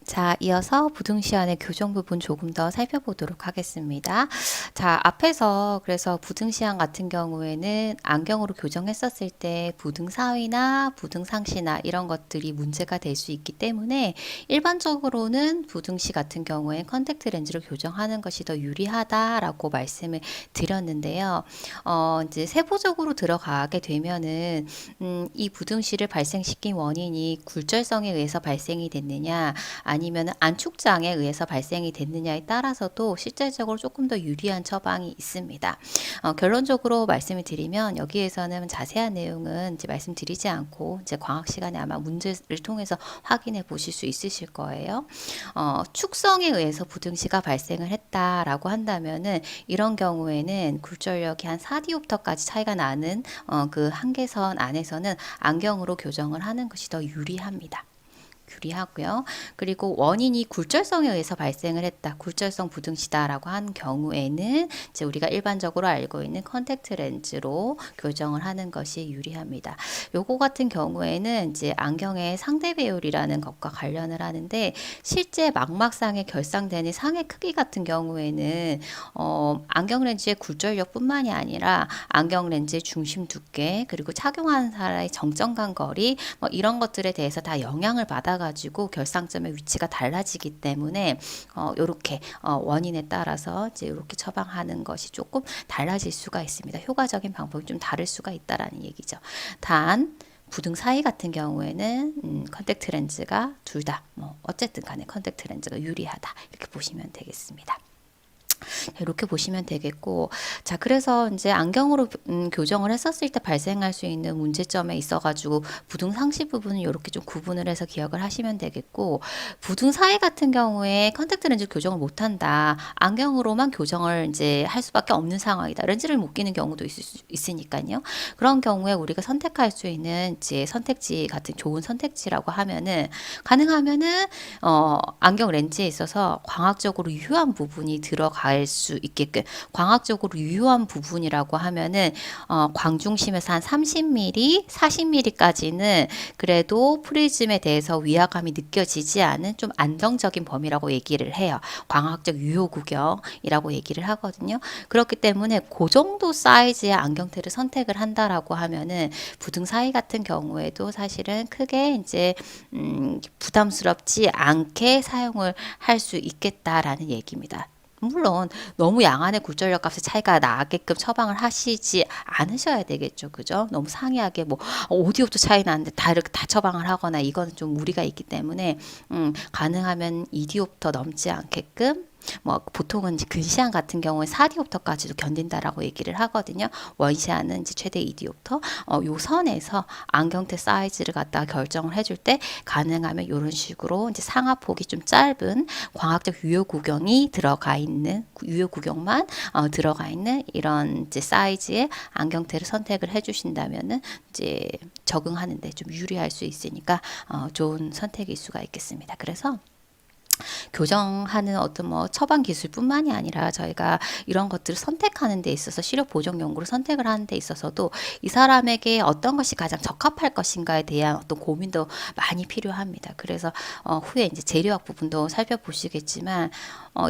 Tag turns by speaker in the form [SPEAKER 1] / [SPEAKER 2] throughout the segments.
[SPEAKER 1] 자, 이어서 부등시안의 교정 부분 조금 더 살펴보도록 하겠습니다. 자, 앞에서 그래서 부등시안 같은 경우에는 안경으로 교정했었을 때 부등사위나 부등상시나 이런 것들이 문제가 될 수 있기 때문에 일반적으로는 부등시 같은 경우엔 컨택트 렌즈로 교정하는 것이 더 유리하다라고 말씀을 드렸는데요. 이제 세부적으로 들어가게 되면은 이 부등시를 발생시킨 원인이 굴절성에 의해서 발생이 됐느냐 아니면 안축장에 의해서 발생이 됐느냐에 따라서도 실질적으로 조금 더 유리한 처방이 있습니다. 결론적으로 말씀을 드리면 여기에서는 자세한 내용은 이제 말씀드리지 않고 이제 광학 시간에 아마 문제를 통해서 확인해 보실 수 있으실 거예요. 축성에 의해서 부등시가 발생을 했다라고 한다면은 이런 경우에는 굴절력이 한 4디옵터까지 차이가 나는 그 한계선 안에서는 안경으로 교정을 하는 것이 더 유리합니다. 유리하고요. 그리고 원인이 굴절성에 의해서 발생을 했다. 굴절성 부등시다라고 한 경우에는 이제 우리가 일반적으로 알고 있는 컨택트 렌즈로 교정을 하는 것이 유리합니다. 요거 같은 경우에는 이제 안경의 상대 배율이라는 것과 관련을 하는데 실제 망막상에 결상되는 상의 크기 같은 경우에는 안경 렌즈의 굴절력뿐만이 아니라 안경 렌즈의 중심 두께 그리고 착용하는 사람의 정점간 거리 뭐 이런 것들에 대해서 다 영향을 받아가지고 결상점의 위치가 달라지기 때문에 요렇게 원인에 따라서 이제 이렇게 처방하는 것이 조금 달라질 수가 있습니다. 효과적인 방법이 좀 다를 수가 있다라는 얘기죠. 단 부등 사이 같은 경우에는 컨택트 렌즈가 둘 다 뭐 어쨌든 간에 컨택트 렌즈가 유리하다 이렇게 보시면 되겠습니다. 이렇게 보시면 되겠고, 자, 그래서 이제 안경으로 교정을 했었을 때 발생할 수 있는 문제점에 있어가지고 부등 상시 부분은 이렇게 좀 구분을 해서 기억을 하시면 되겠고, 부등 사이 같은 경우에 컨택트 렌즈 교정을 못한다. 안경으로만 교정을 이제 할 수밖에 없는 상황이다. 렌즈를 못 끼는 경우도 있으니까요. 그런 경우에 우리가 선택할 수 있는 이제 선택지 같은 좋은 선택지라고 하면은 가능하면은 안경 렌즈에 있어서 광학적으로 유효한 부분이 들어갈 수 있게끔 광학적으로 유효한 부분이라고 하면은 광중심에서 한 30mm, 40mm까지는 그래도 프리즘에 대해서 위화감이 느껴지지 않은 좀 안정적인 범위라고 얘기를 해요. 광학적 유효 구경이라고 얘기를 하거든요. 그렇기 때문에 그 정도 사이즈의 안경테를 선택을 한다라고 하면은 부등 사이 같은 경우에도 사실은 크게 이제 부담스럽지 않게 사용을 할 수 있겠다라는 얘기입니다. 물론 너무 양안의 굴절력 값의 차이가 나게끔 처방을 하시지 않으셔야 되겠죠. 그죠? 너무 상이하게 뭐 5디옵도 차이 나는데 다 이렇게 다 처방을 하거나 이거는 좀 무리가 있기 때문에 가능하면 2디옵터 넘지 않게끔 뭐 보통은 근시안 같은 경우에 4디옵터까지도 견딘다라고 얘기를 하거든요. 원시안은 이제 최대 2디옵터. 요 선에서 안경테 사이즈를 갖다가 결정을 해줄 때 가능하면 이런 식으로 이제 상하폭이 좀 짧은 광학적 유효 구경이 들어가 있는 유효 구경만 들어가 있는 이런 이제 사이즈의 안경테를 선택을 해주신다면은 이제 적응하는데 좀 유리할 수 있으니까 좋은 선택일 수가 있겠습니다. 그래서 교정하는 어떤 뭐 처방 기술뿐만이 아니라 저희가 이런 것들을 선택하는 데 있어서 시력 보정 연구를 선택을 하는 데 있어서도 이 사람에게 어떤 것이 가장 적합할 것인가에 대한 어떤 고민도 많이 필요합니다. 그래서 후에 이제 재료학 부분도 살펴보시겠지만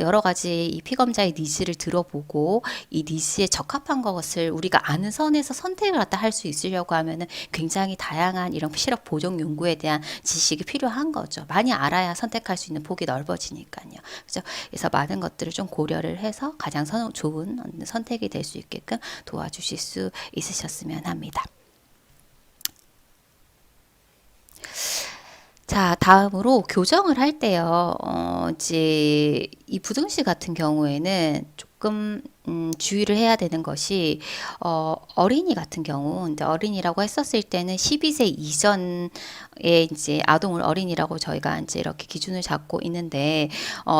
[SPEAKER 1] 여러 가지 이 피검자의 니즈를 들어보고 이 니즈에 적합한 것을 우리가 아는 선에서 선택을 갖다 할 수 있으려고 하면은 굉장히 다양한 이런 시력 보정 연구에 대한 지식이 필요한 거죠. 많이 알아야 선택할 수 있는 폭이 넓어지니까요. 그래서 많은 것들을 좀 고려를 해서 가장 좋은 선택이 될 수 있게끔 도와주실 수 있으셨으면 합니다. 자, 다음으로 교정을 할 때요. 이제 이 부등시 같은 경우에는 조금 주의를 해야 되는 것이 어린이 같은 경우, 근데 어린이라고 했었을 때는 12세 이전에 이제 아동을 어린이라고 저희가 이제 이렇게 기준을 잡고 있는데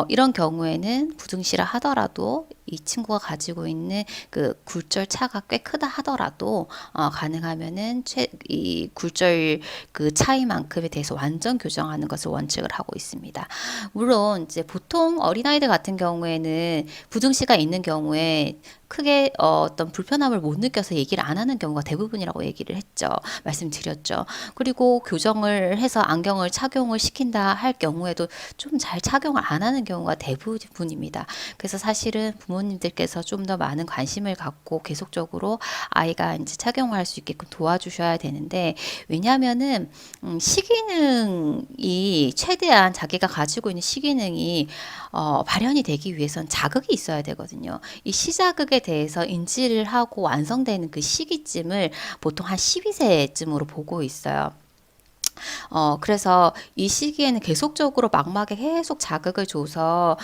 [SPEAKER 1] 이런 경우에는 부등시라 하더라도 이 친구가 가지고 있는 그 굴절 차가 꽤 크다 하더라도 가능하면은 이 굴절 그 차이만큼에 대해서 완전 교정하는 것을 원칙을 하고 있습니다. 물론 이제 보통 어린아이들 같은 경우에는 부등시가 있는 경우에 크게 어떤 불편함을 못 느껴서 얘기를 안 하는 경우가 대부분이라고 얘기를 했죠. 말씀드렸죠. 그리고 교정을 해서 안경을 착용을 시킨다 할 경우에도 좀 잘 착용을 안 하는 경우가 대부분입니다. 그래서 사실은 부모님들께서 좀 더 많은 관심을 갖고 계속적으로 아이가 이제 착용할 수 있게끔 도와주셔야 되는데, 왜냐하면은 시기능이 최대한 자기가 가지고 있는 시기능이 발현이 되기 위해선 자극이 있어야 되거든요. 이 시자극에 대해서 인지를 하고 완성되는 그 시기쯤을 보통 한 12세쯤으로 보고 있어요. 그래서 이 시기에는 계속적으로 망막에 계속 자극을 줘서,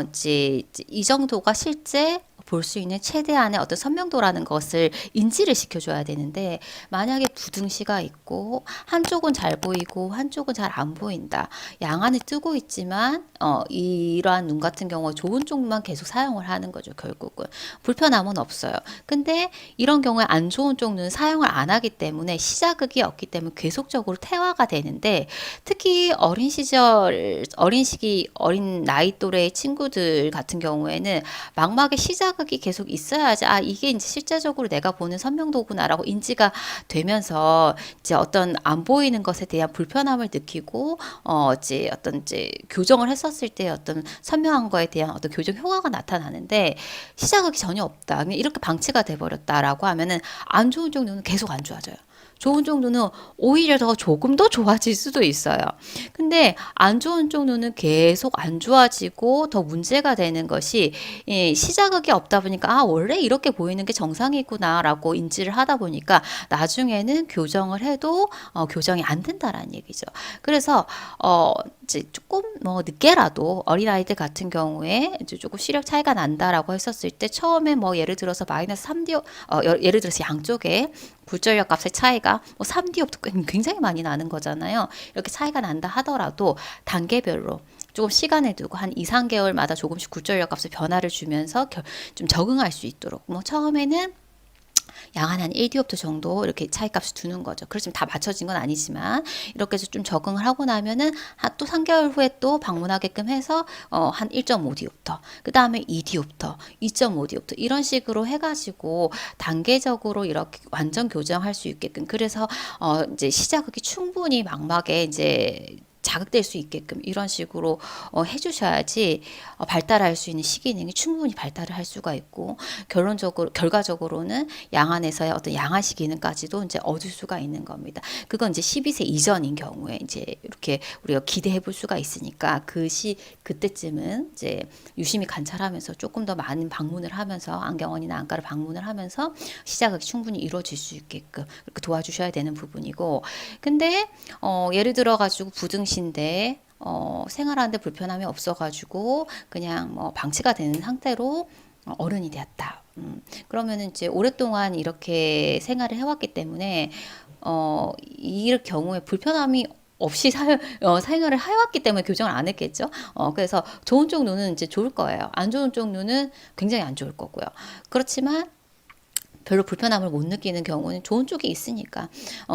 [SPEAKER 1] 이제 이 정도가 실제 볼 수 있는 최대한의 어떤 선명도라는 것을 인지를 시켜줘야 되는데, 만약에 부등시가 있고 한쪽은 잘 보이고 한쪽은 잘 안 보인다. 양안이 뜨고 있지만 이러한 눈 같은 경우 좋은 쪽만 계속 사용을 하는 거죠. 결국은 불편함은 없어요. 근데 이런 경우에 안 좋은 쪽 눈 사용을 안 하기 때문에 시자극이 없기 때문에 계속적으로 퇴화가 되는데, 특히 어린 시절, 어린 시기, 어린 나이 또래의 친구들 같은 경우에는 망막에 시자극이 계속 있어야지, 아, 이게 이제 실제적으로 내가 보는 선명도구나라고 인지가 되면서 이제 어떤 안 보이는 것에 대한 불편함을 느끼고, 이제 어떤 이제 교정을 했었을 때 어떤 선명한 거에 대한 어떤 교정 효과가 나타나는데, 시자극이 전혀 없다, 그냥 이렇게 방치가 돼버렸다라고 하면은 안 좋은 쪽 눈은 계속 안 좋아져요. 좋은 쪽 눈은 오히려 더 조금 더 좋아질 수도 있어요. 근데 안 좋은 쪽 눈은 계속 안 좋아지고 더 문제가 되는 것이, 시자극이 없다 보니까 아, 원래 이렇게 보이는 게 정상이구나라고 인지를 하다 보니까 나중에는 교정을 해도 교정이 안 된다라는 얘기죠. 그래서 이제 조금 뭐 늦게라도 어린아이들 같은 경우에 이제 조금 시력 차이가 난다라고 했었을 때, 처음에 뭐 예를 들어서 마이너스 3D, 예를 들어서 양쪽에 굴절력 값의 차이가 뭐 3D업도 굉장히 많이 나는 거잖아요. 이렇게 차이가 난다 하더라도 단계별로 조금 시간을 두고 한 2, 3개월마다 조금씩 굴절력 값의 변화를 주면서 좀 적응할 수 있도록, 뭐 처음에는 양한 한 1디옵터 정도 이렇게 차이값을 두는 거죠. 그렇지만 다 맞춰진 건 아니지만 이렇게 해서 좀 적응을 하고 나면은 또 3개월 후에 또 방문하게끔 해서 한 1.5디옵터, 그 다음에 2디옵터, 2.5디옵터 이런 식으로 해가지고 단계적으로 이렇게 완전 교정할 수 있게끔, 그래서 이제 시자극이 충분히 망막에 이제 자극될 수 있게끔 이런 식으로 해주셔야지 발달할 수 있는 시기능이 충분히 발달을 할 수가 있고, 결과적으로는 양안에서의 어떤 양안시 기능까지도 이제 얻을 수가 있는 겁니다. 그건 이제 12세 이전인 경우에 이제 이렇게 우리가 기대해 볼 수가 있으니까, 그때쯤은 이제 유심히 관찰하면서 조금 더 많은 방문을 하면서 안경원이나 안과를 방문을 하면서 시자극이 충분히 이루어질 수 있게끔 이렇게 도와주셔야 되는 부분이고, 근데 예를 들어 가지고 부등신데 생활하는데 불편함이 없어가지고 그냥 뭐 방치가 되는 상태로 어른이 되었다. 그러면은 이제 오랫동안 이렇게 생활을 해왔기 때문에 이럴 경우에 불편함이 없이 생활을 해왔기 때문에 교정을 안 했겠죠. 그래서 좋은 쪽 눈은 이제 좋을 거예요. 안 좋은 쪽 눈은 굉장히 안 좋을 거고요. 그렇지만 별로 불편함을 못 느끼는 경우는 좋은 쪽이 있으니까.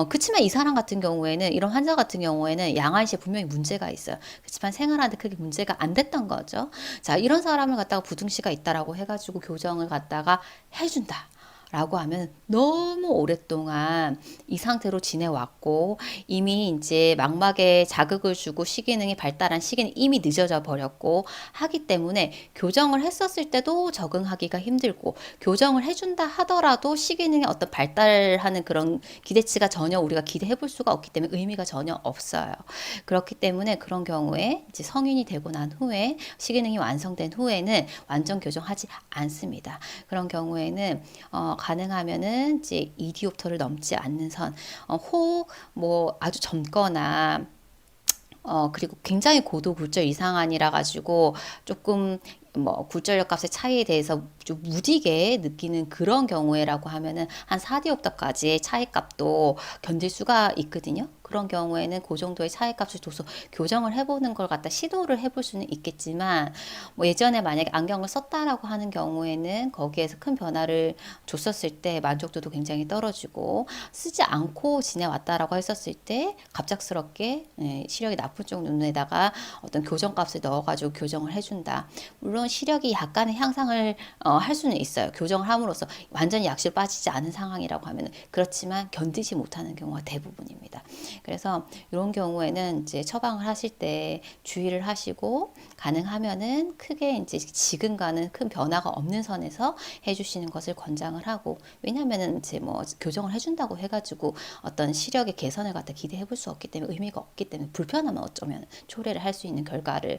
[SPEAKER 1] 그렇지만 이 사람 같은 경우에는, 이런 환자 같은 경우에는 양아시에 분명히 문제가 있어요. 그렇지만 생활하는데 크게 문제가 안 됐던 거죠. 자, 이런 사람을 갖다가 부등시가 있다라고 해가지고 교정을 갖다가 해준다 라고 하면 너무 오랫동안 이 상태로 지내왔고, 이미 이제 망막에 자극을 주고 시기능이 발달한 시기는 이미 늦어져 버렸고 하기 때문에 교정을 했었을 때도 적응하기가 힘들고, 교정을 해준다 하더라도 시기능의 어떤 발달하는 그런 기대치가 전혀 우리가 기대해 볼 수가 없기 때문에 의미가 전혀 없어요. 그렇기 때문에 그런 경우에 이제 성인이 되고 난 후에, 시기능이 완성된 후에는 완전 교정하지 않습니다. 그런 경우에는 가능하면은 이제 2디옵터를 넘지 않는 선, 혹 뭐 아주 젊거나 그리고 굉장히 고도 굴절 이상한이라 가지고 조금 뭐 굴절력 값의 차이에 대해서 좀 무디게 느끼는 그런 경우에라고 하면은 한 4디옵터까지의 차이값도 견딜 수가 있거든요. 그런 경우에는 그 정도의 차이값을 둬서 교정을 해보는 걸 갖다 시도를 해볼 수는 있겠지만, 뭐 예전에 만약에 안경을 썼다라고 하는 경우에는 거기에서 큰 변화를 줬었을 때 만족도도 굉장히 떨어지고, 쓰지 않고 지내왔다라고 했었을 때 갑작스럽게 시력이 나쁜 쪽 눈에다가 어떤 교정값을 넣어가지고 교정을 해준다. 물론 시력이 약간의 향상을 할 수는 있어요. 교정을 함으로써 완전히 약실 빠지지 않은 상황이라고 하면 그렇지만 견디지 못하는 경우가 대부분입니다. 그래서 이런 경우에는 이제 처방을 하실 때 주의를 하시고 가능하면은 크게 이제 지금과는 큰 변화가 없는 선에서 해주시는 것을 권장을 하고, 왜냐하면은 이제 뭐 교정을 해준다고 해가지고 어떤 시력의 개선을 갖다 기대해 볼 수 없기 때문에, 의미가 없기 때문에 불편하면 어쩌면 초래를 할 수 있는 결과를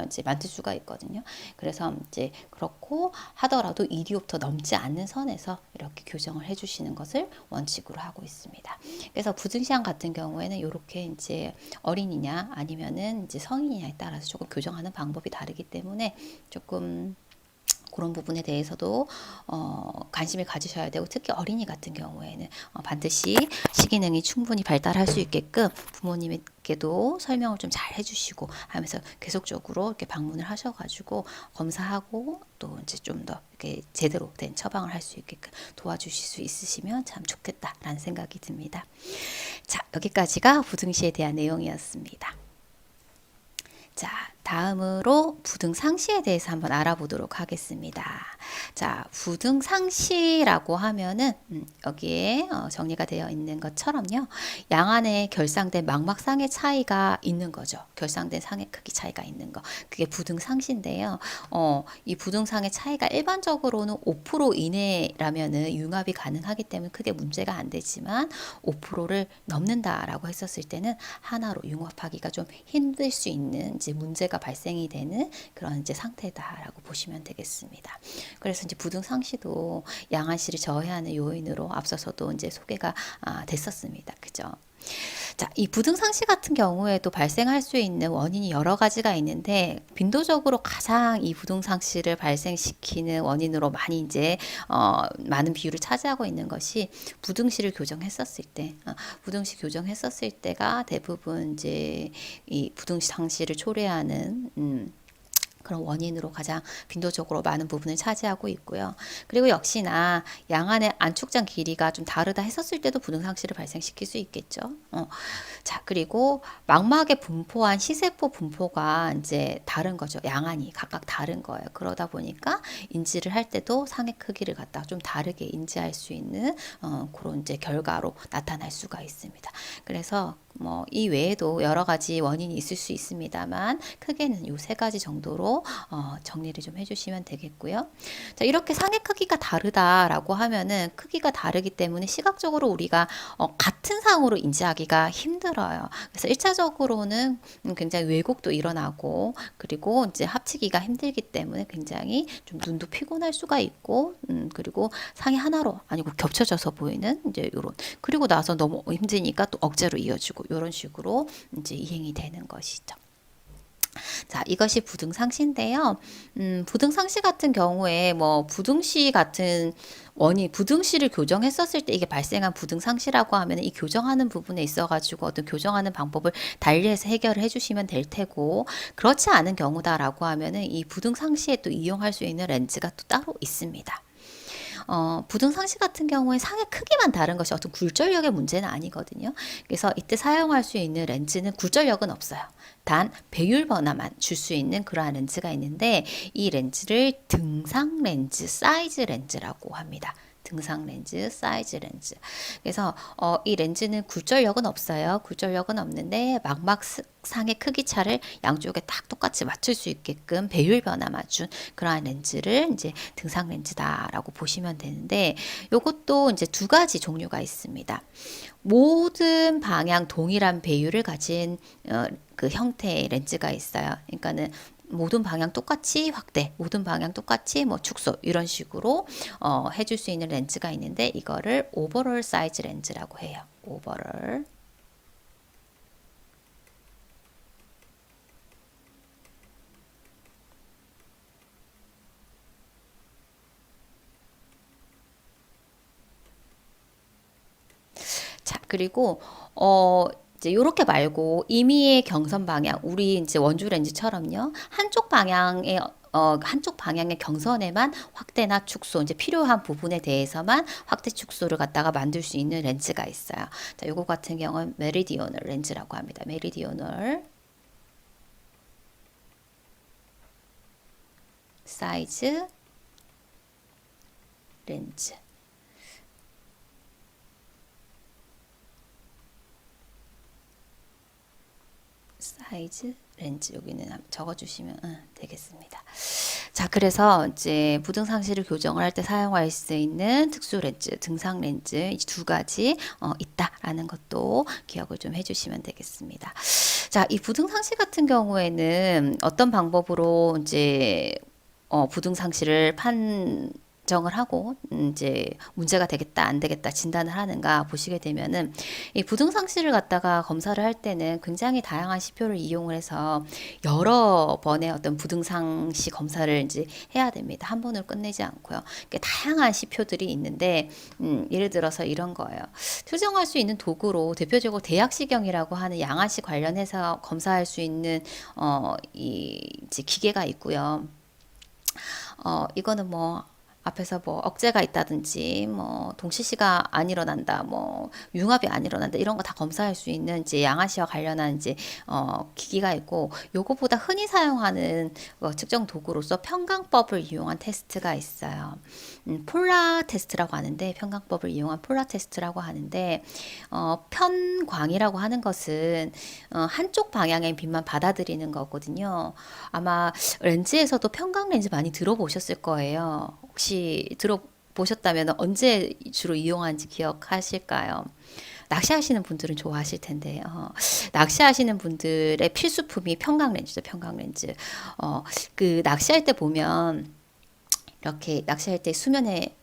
[SPEAKER 1] 이제 만들 수가 있거든요. 그래서 이제 그렇고 하더라도 2디옵터 넘지 않는 선에서 이렇게 교정을 해주시는 것을 원칙으로 하고 있습니다. 그래서 부등시약 같은 경우에는 이렇게 이제 어린이냐 아니면은 이제 성인이냐에 따라서 조금 교정하는 방법이 다르기 때문에 조금 그런 부분에 대해서도 관심을 가지셔야 되고, 특히 어린이 같은 경우에는 반드시 시기능이 충분히 발달할 수 있게끔 부모님에게도 설명을 좀 잘 해주시고 하면서 계속적으로 이렇게 방문을 하셔가지고 검사하고 또 이제 좀 더 이렇게 제대로 된 처방을 할 수 있게끔 도와주실 수 있으시면 참 좋겠다라는 생각이 듭니다. 자, 여기까지가 부등시에 대한 내용이었습니다. 자, 다음으로 부등상시에 대해서 한번 알아보도록 하겠습니다. 자, 부등상시라고 하면은 여기에 정리가 되어 있는 것처럼요, 양안에 결상된 망막상의 차이가 있는 거죠. 결상된 상의 크기 차이가 있는 거, 그게 부등상시인데요. 이 부등상의 차이가 일반적으로는 5% 이내라면은 융합이 가능하기 때문에 크게 문제가 안 되지만 5%를 넘는다라고 했었을 때는 하나로 융합하기가 좀 힘들 수 있는 이제 문제가 발생이 되는 그런 이제 상태다라고 보시면 되겠습니다. 그래서 이제 부등상시도 양안실을 저해하는 요인으로 앞서서도 이제 소개가 됐었습니다. 그죠? 자, 이 부등상시 같은 경우에도 발생할 수 있는 원인이 여러 가지가 있는데, 빈도적으로 가장 이 부등상시를 발생시키는 원인으로 많이 이제 많은 비율을 차지하고 있는 것이 부등시를 교정했었을 때, 부등시 교정했었을 때가 대부분 이제 이 부등상시를 초래하는 그런 원인으로 가장 빈도적으로 많은 부분을 차지하고 있고요. 그리고 역시나 양안의 안축장 길이가 좀 다르다 했었을 때도 부등상시를 발생시킬 수 있겠죠. 자, 그리고 망막에 분포한 시세포 분포가 이제 다른 거죠. 양안이 각각 다른 거예요. 그러다 보니까 인지를 할 때도 상의 크기를 갖다가 좀 다르게 인지할 수 있는 그런 이제 결과로 나타날 수가 있습니다. 그래서 뭐 이 외에도 여러 가지 원인이 있을 수 있습니다만 크게는 요 세 가지 정도로 정리를 좀 해주시면 되겠고요. 자, 이렇게 상의 크기가 다르다라고 하면은 크기가 다르기 때문에 시각적으로 우리가 같은 상으로 인지하기가 힘들어요. 그래서 1차적으로는 굉장히 왜곡도 일어나고, 그리고 이제 합치기가 힘들기 때문에 굉장히 좀 눈도 피곤할 수가 있고, 그리고 상이 하나로 아니고 겹쳐져서 보이는 이제 요런, 그리고 나서 너무 힘드니까 또 억제로 이어지고 이런 식으로 이제 이행이 되는 것이죠. 자, 이것이 부등상시인데요. 부등상시 같은 경우에 뭐 부등시 같은 부등시를 교정했었을 때 이게 발생한 부등상시라고 하면 이 교정하는 부분에 있어가지고 어떤 교정하는 방법을 달리해서 해결을 해주시면 될 테고, 그렇지 않은 경우다라고 하면은 이 부등상시에 또 이용할 수 있는 렌즈가 또 따로 있습니다. 부등상시 같은 경우에 상의 크기만 다른 것이 어떤 굴절력의 문제는 아니거든요. 그래서 이때 사용할 수 있는 렌즈는 굴절력은 없어요. 단 배율 변화만 줄 수 있는 그러한 렌즈가 있는데, 이 렌즈를 등상 렌즈, 사이즈 렌즈라고 합니다. 등상 렌즈, 사이즈 렌즈. 그래서 이 렌즈는 굴절력은 없어요. 굴절력은 없는데 망막상의 크기 차를 양쪽에 딱 똑같이 맞출 수 있게끔 배율 변화 맞춘 그러한 렌즈를 이제 등상 렌즈다라고 보시면 되는데, 요것도 이제 두 가지 종류가 있습니다. 모든 방향 동일한 배율을 가진 그 형태의 렌즈가 있어요. 그러니까는 모든 방향 똑같이 확대, 모든 방향 똑같이 뭐 축소, 이런 식으로 해줄 수 있는 렌즈가 있는데, 이거를 오버롤 사이즈 렌즈라고 해요. 오버롤. 자, 그리고 이제 요렇게 말고 임의의 경선 방향, 우리 이제 원주 렌즈처럼요, 한쪽 방향의 경선에만 확대나 축소, 이제 필요한 부분에 대해서만 확대 축소를 갖다가 만들 수 있는 렌즈가 있어요. 자, 요거 같은 경우는 메리디오널 렌즈라고 합니다. 메리디오널 사이즈 렌즈. 사이즈 렌즈 여기는 적어주시면 되겠습니다. 자, 그래서 이제 부등 상시를 교정을 할 때 사용할 수 있는 특수 렌즈, 등상 렌즈 이 두 가지 있다라는 것도 기억을 좀 해주시면 되겠습니다. 자, 이 부등 상시 같은 경우에는 어떤 방법으로 이제 부등 상시를 판정을 하고 이제 문제가 되겠다 안 되겠다 진단을 하는가 보시게 되면은 이 부등 상시를 갖다가 검사를 할 때는 굉장히 다양한 시표를 이용을 해서 여러 번의 어떤 부등 상시 검사를 이제 해야 됩니다. 한 번으로 끝내지 않고요. 다양한 시표들이 있는데 예를 들어서 이런 거예요. 추정할 수 있는 도구로 대표적으로 대약시경이라고 하는 양아시 관련해서 검사할 수 있는 이 이제 기계가 있고요. 이거는 뭐 앞에서 뭐 억제가 있다든지 뭐 동시시가 안 일어난다 뭐 융합이 안 일어난다 이런 거 다 검사할 수 있는 이제 양아시와 관련한 이제 기기가 있고 요거보다 흔히 사용하는 측정 도구로서 편광법을 이용한 테스트가 있어요. 폴라 테스트라고 하는데 편광법을 이용한 폴라 테스트라고 하는데 편광이라고 하는 것은 한쪽 방향의 빛만 받아들이는 거거든요. 아마 렌즈에서도 편광 렌즈 많이 들어보셨을 거예요. 혹시 들어보셨다면 언제 주로 이용하는지 기억하실까요? 낚시하시는 분들은 좋아하실 텐데 낚시하시는 분들의 필수품이 편광 렌즈죠. 편광 렌즈. 그 낚시할 때 보면 이렇게 낚시할 때 수면에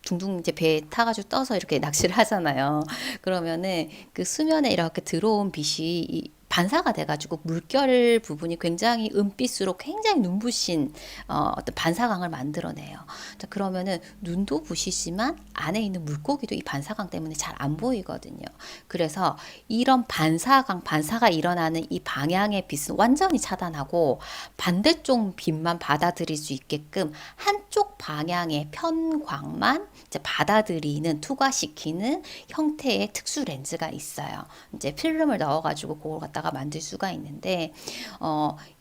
[SPEAKER 1] 둥둥 이제 배에 타가지고 떠서 이렇게 낚시를 하잖아요. 그러면은 그 수면에 이렇게 들어온 빛이 반사가 돼가지고 물결 부분이 굉장히 은빛으로 굉장히 눈부신 어떤 반사광을 만들어내요. 자, 그러면은 눈도 부시지만 안에 있는 물고기도 이 반사광 때문에 잘 안 보이거든요. 그래서 이런 반사광, 반사가 일어나는 이 방향의 빛은 완전히 차단하고 반대쪽 빛만 받아들일 수 있게끔 한쪽 방향의 편광만 이제 받아들이는 투과시키는 형태의 특수 렌즈가 있어요. 이제 필름을 넣어가지고 그걸 갖다가 만들 수가 있는데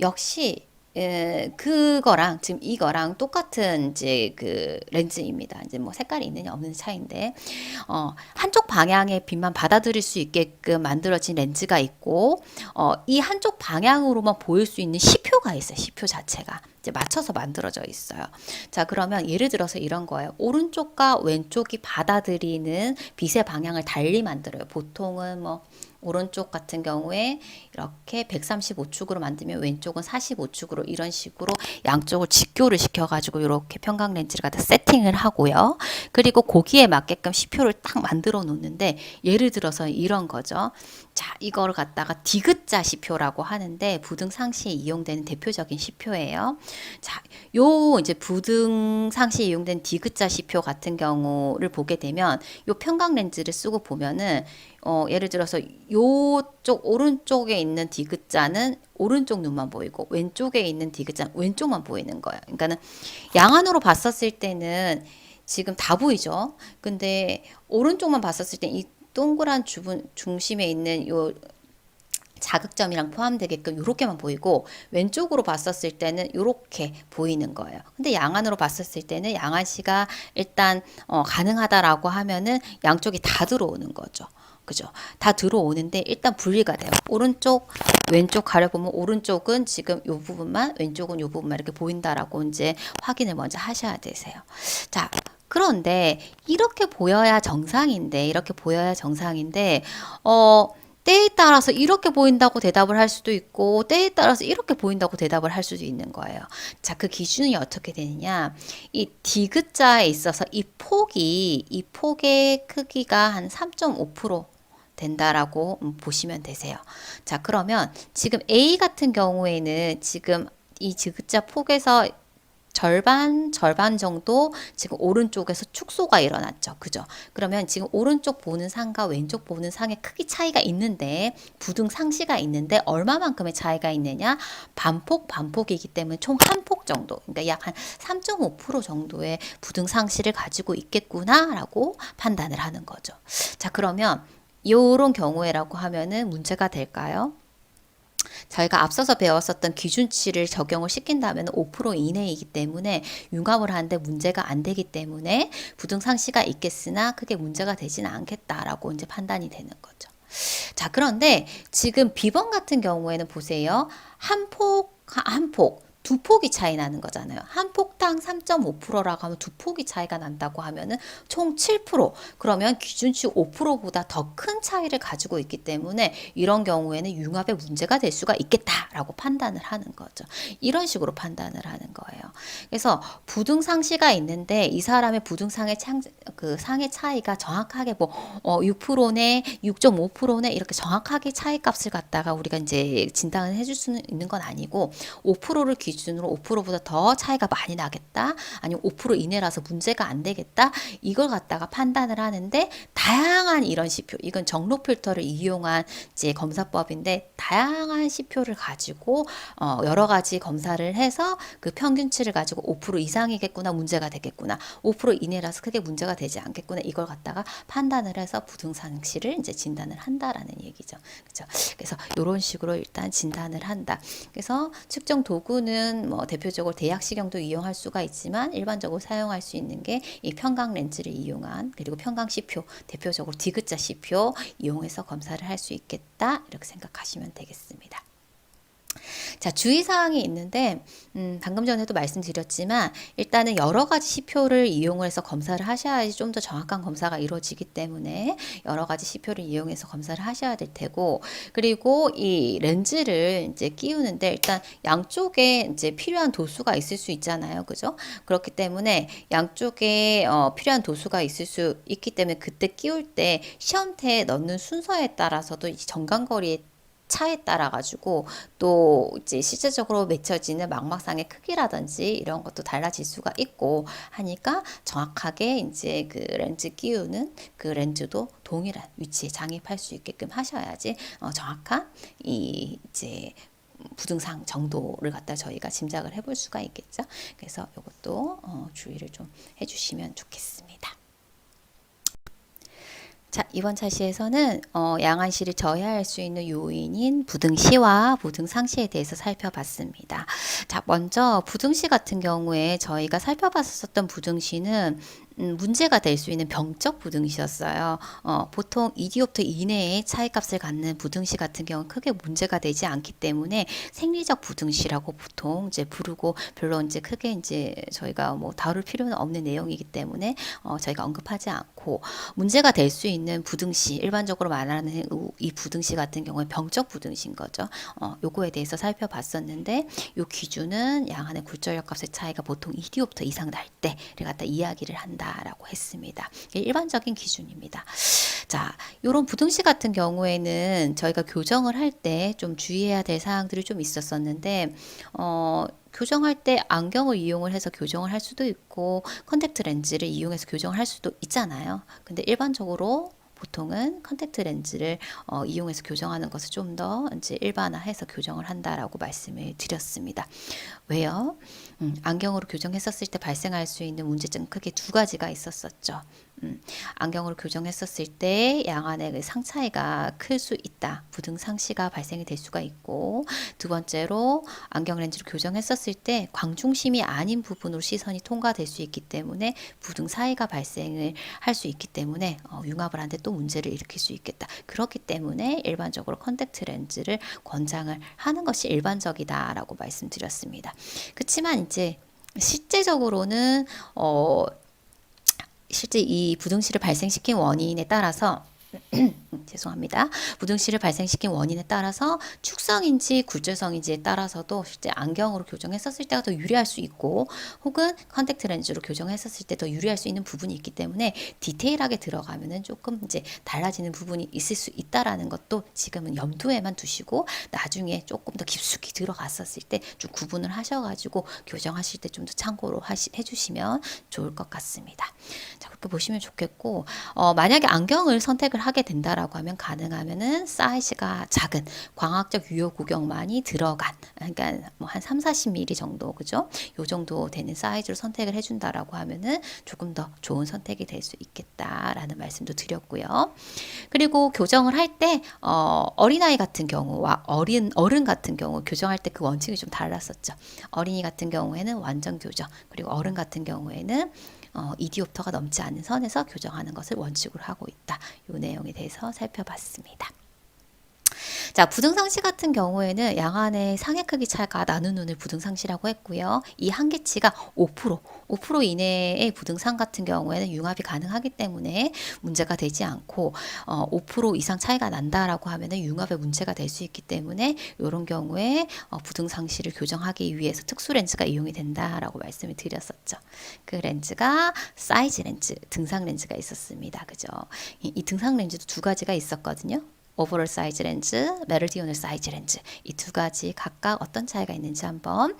[SPEAKER 1] 역시 그거랑 지금 이거랑 똑같은 이제 그 렌즈입니다. 이제 뭐 색깔이 있느냐 없는 차이인데 한쪽 방향의 빛만 받아들일 수 있게끔 만들어진 렌즈가 있고 이 한쪽 방향으로만 보일 수 있는 시표가 있어요. 시표 자체가 이제 맞춰서 만들어져 있어요. 자, 그러면 예를 들어서 이런 거예요. 오른쪽과 왼쪽이 받아들이는 빛의 방향을 달리 만들어요. 보통은 뭐 오른쪽 같은 경우에 이렇게 135축으로 만들면 왼쪽은 45축으로 이런 식으로 양쪽을 직교를 시켜가지고 이렇게 편광 렌즈를 갖다 세팅을 하고요. 그리고 거기에 맞게끔 시표를 딱 만들어 놓는데 예를 들어서 이런 거죠. 자, 이걸 갖다가 디귿자 시표라고 하는데 부등 상시에 이용되는 대표적인 시표예요. 자, 요 이제 부등 상시에 이용된 디귿자 시표 같은 경우를 보게 되면 요 편광 렌즈를 쓰고 보면은 예를 들어서 요쪽 오른쪽에 있는 디귿자는 오른쪽 눈만 보이고 왼쪽에 있는 디귿자는 왼쪽만 보이는 거예요. 그러니까는 양안으로 봤었을 때는 지금 다 보이죠. 근데 오른쪽만 봤었을 때 이 동그란 주분 중심에 있는 요 자극점이랑 포함되게끔 이렇게만 보이고 왼쪽으로 봤었을 때는 이렇게 보이는 거예요. 근데 양안으로 봤었을 때는 양안시가 일단 가능하다라고 하면은 양쪽이 다 들어오는 거죠. 그죠? 다 들어오는데 일단 분리가 돼요. 오른쪽, 왼쪽 가려보면 오른쪽은 지금 이 부분만, 왼쪽은 이 부분만 이렇게 보인다라고 이제 확인을 먼저 하셔야 되세요. 자, 그런데 이렇게 보여야 정상인데, 때에 따라서 이렇게 보인다고 대답을 할 수도 있고 때에 따라서 이렇게 보인다고 대답을 할 수도 있는 거예요. 자, 그 기준이 어떻게 되느냐? 이 디귿자에 있어서 이 폭의 크기가 한 3.5% 된다라고 보시면 되세요. 자, 그러면 지금 A 같은 경우에는 지금 이 디귿자 폭에서 절반 정도 지금 오른쪽에서 축소가 일어났죠. 그죠? 그러면 지금 오른쪽 보는 상과 왼쪽 보는 상의 크기 차이가 있는데 부등 상시가 있는데 얼마만큼의 차이가 있느냐? 반폭이기 때문에 총 한 폭 정도. 그러니까 약 한 3.5% 정도의 부등 상시를 가지고 있겠구나라고 판단을 하는 거죠. 자, 그러면 요런 경우에라고 하면은 문제가 될까요? 저희가 앞서서 배웠었던 기준치를 적용을 시킨다면 5% 이내이기 때문에 융합을 하는데 문제가 안 되기 때문에 부등상시가 있겠으나 크게 문제가 되지는 않겠다라고 이제 판단이 되는 거죠. 자, 그런데 지금 B번 같은 경우에는 보세요. 한 폭, 두 폭이 차이 나는 거잖아요. 한 폭당 3.5%라고 하면 두 폭이 차이가 난다고 하면은 총 7%. 그러면 기준치 5%보다 더 큰 차이를 가지고 있기 때문에 이런 경우에는 융합에 문제가 될 수가 있겠다라고 판단을 하는 거죠. 이런 식으로 판단을 하는 거예요. 그래서 부등상시가 있는데 이 사람의 부등상의 그 상의 차이가 정확하게 뭐 6%네, 6.5%네 이렇게 정확하게 차이 값을 갖다가 우리가 이제 진단을 해줄 수는 있는 건 아니고 5%를 기준으로 5%보다 더 차이가 많이 나겠다, 아니면 5% 이내라서 문제가 안 되겠다, 이걸 갖다가 판단을 하는데 다양한 이런 시표, 이건 정로 필터를 이용한 이제 검사법인데 다양한 시표를 가지고 여러 가지 검사를 해서 그 평균치를 가지고 5% 이상이겠구나, 문제가 되겠구나, 5% 이내라서 크게 문제가 되지 않겠구나, 이걸 갖다가 판단을 해서 부등상시를 이제 진단을 한다라는 얘기죠. 그렇죠? 그래서 이런 식으로 일단 진단을 한다. 그래서 측정 도구는 뭐 대표적으로 대약시경도 이용할 수가 있지만 일반적으로 사용할 수 있는 게 이 편광 렌즈를 이용한, 그리고 편광 시표, 대표적으로 디귿자 시표 이용해서 검사를 할 수 있겠다, 이렇게 생각하시면 되겠습니다. 자, 주의사항이 있는데 방금 전에도 말씀드렸지만 일단은 여러 가지 시표를 이용해서 검사를 하셔야지 좀 더 정확한 검사가 이루어지기 때문에 여러 가지 시표를 이용해서 검사를 하셔야 될 테고, 그리고 이 렌즈를 이제 끼우는데 일단 양쪽에 이제 필요한 도수가 있을 수 있잖아요. 그죠? 그렇기 때문에 양쪽에 필요한 도수가 있을 수 있기 때문에 그때 끼울 때 시험대에 넣는 순서에 따라서도 이 정강거리에 차에 따라 가지고 또 이제 실제적으로 맺혀지는 망막상의 크기라든지 이런 것도 달라질 수가 있고 하니까 정확하게 이제 그 렌즈 끼우는 그 렌즈도 동일한 위치에 장입할 수 있게끔 하셔야지 정확한 이 이제 부등상 정도를 갖다 저희가 짐작을 해볼 수가 있겠죠. 그래서 이것도 주의를 좀 해주시면 좋겠습니다. 자, 이번 차시에서는 양안시를 저해할 수 있는 요인인 부등시와 부등상시에 대해서 살펴봤습니다. 자, 먼저 부등시 같은 경우에 저희가 살펴봤었던 부등시는 문제가 될 수 있는 병적 부등시였어요. 보통 2디옵터 이내의 차이값을 갖는 부등시 같은 경우는 크게 문제가 되지 않기 때문에 생리적 부등시라고 보통 이제 부르고, 별로 이제 크게 이제 저희가 뭐 다룰 필요는 없는 내용이기 때문에 저희가 언급하지 않고, 문제가 될 수 있는 부등시, 일반적으로 말하는 이 부등시 같은 경우에 병적 부등시인 거죠. 요거에 대해서 살펴봤었는데, 요 기준은 양안의 굴절력 값의 차이가 보통 2디옵터 이상 날 때를 갖다 이야기를 한다 라고 했습니다. 이게 일반적인 기준입니다. 자, 이런 부등시 같은 경우에는 저희가 교정을 할 때 좀 주의해야 될 사항들이 좀 있었었는데, 교정할 때 안경을 이용을 해서 교정을 할 수도 있고 컨택트 렌즈를 이용해서 교정을 할 수도 있잖아요. 근데 일반적으로 보통은 컨택트 렌즈를 이용해서 교정하는 것을 좀 더 이제 일반화해서 교정을 한다라고 말씀을 드렸습니다. 왜요? 안경으로 교정했었을 때 발생할 수 있는 문제점 크게 두 가지가 있었었죠. 안경으로 교정했었을 때 양안의 상 차이가 클 수 있다. 부등상시가 발생이 될 수가 있고, 두 번째로 안경 렌즈를 교정했었을 때 광중심이 아닌 부분으로 시선이 통과될 수 있기 때문에 부등 사이가 발생을 할 수 있기 때문에 융합을 하는데 또 문제를 일으킬 수 있겠다. 그렇기 때문에 일반적으로 컨택트 렌즈를 권장을 하는 것이 일반적이다라고 말씀드렸습니다. 그렇지만 이제 실제적으로는 실제 이 부등시를 발생시킨 원인에 따라서 죄송합니다. 부등시를 발생시킨 원인에 따라서 축성인지 굴절성인지에 따라서도 실제 안경으로 교정했었을 때가 더 유리할 수 있고, 혹은 컨택트 렌즈로 교정했었을 때 더 유리할 수 있는 부분이 있기 때문에 디테일하게 들어가면은 조금 이제 달라지는 부분이 있을 수 있다라는 것도 지금은 염두에만 두시고, 나중에 조금 더 깊숙이 들어갔었을 때 좀 구분을 하셔가지고 교정하실 때 좀 더 참고로 해주시면 좋을 것 같습니다. 자, 그렇게 보시면 좋겠고, 만약에 안경을 선택을 하게 된다라고 하면 가능하면은 사이즈가 작은 광학적 유효 구경만이 들어간, 그러니까 뭐 한 3, 40mm 정도, 그죠? 요 정도 되는 사이즈로 선택을 해준다라고 하면은 조금 더 좋은 선택이 될 수 있겠다라는 말씀도 드렸고요. 그리고 교정을 할 때 어린아이 같은 경우와 어른 같은 경우 교정할 때 그 원칙이 좀 달랐었죠. 어린이 같은 경우에는 완전 교정, 그리고 어른 같은 경우에는 2디옵터가 넘지 않는 선에서 교정하는 것을 원칙으로 하고 있다. 이 내용에 대해서 살펴봤습니다. 자, 부등상시 같은 경우에는 양안의 상해 크기 차이가 나는 눈을 부등상시라고 했고요. 이 한계치가 5% 이내의 부등상 같은 경우에는 융합이 가능하기 때문에 문제가 되지 않고 5% 이상 차이가 난다라고 하면은 융합에 문제가 될 수 있기 때문에 이런 경우에 부등상시를 교정하기 위해서 특수 렌즈가 이용이 된다라고 말씀을 드렸었죠. 그 렌즈가 사이즈 렌즈, 등상 렌즈가 있었습니다. 그죠? 이 등상 렌즈도 두 가지가 있었거든요. 오버롤 사이즈 렌즈, 메르디오널 사이즈 렌즈, 이 두 가지 각각 어떤 차이가 있는지 한번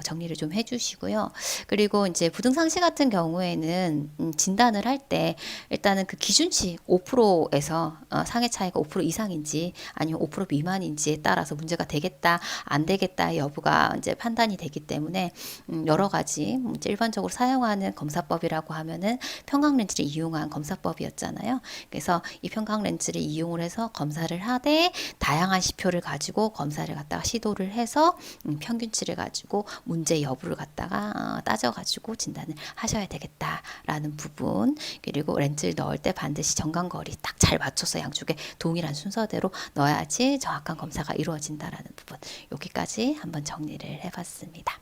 [SPEAKER 1] 정리를 좀 해주시고요. 그리고 이제 부등상시 같은 경우에는 진단을 할 때 일단은 그 기준치 5%에서 상해 차이가 5% 이상인지 아니면 5% 미만인지에 따라서 문제가 되겠다, 안 되겠다의 여부가 이제 판단이 되기 때문에 여러 가지 이제 일반적으로 사용하는 검사법이라고 하면은 평강 렌즈를 이용한 검사법이었잖아요. 그래서 이 평강 렌즈를 이용을 해서 검사를 하되 다양한 시표를 가지고 검사를 갖다가 시도를 해서 평균치를 가지고 문제 여부를 갖다가 따져가지고 진단을 하셔야 되겠다라는 부분, 그리고 렌즈를 넣을 때 반드시 정강거리 딱 잘 맞춰서 양쪽에 동일한 순서대로 넣어야지 정확한 검사가 이루어진다라는 부분, 여기까지 한번 정리를 해봤습니다.